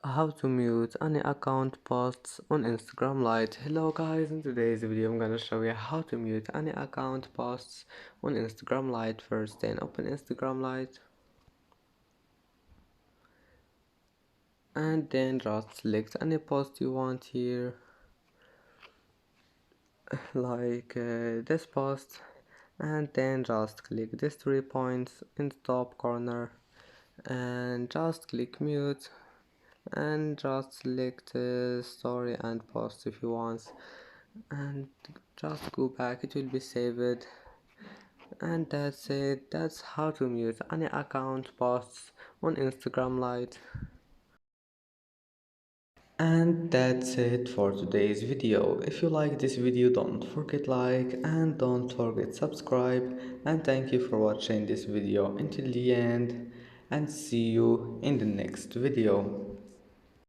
How to mute any account posts on Instagram Lite. Hello guys, in today's video I'm gonna show you how to mute any account posts on Instagram Lite. First, then open Instagram Lite and then just select any post you want here, like this post, and then just click these 3 points in the top corner and just click mute and just select story and post if you want, and just go back, it will be saved. And that's it. That's how to mute any account posts on Instagram Lite. And that's it for today's video. If you like this video, don't forget like and don't forget subscribe, and thank you for watching this video until the end, and see you in the next video.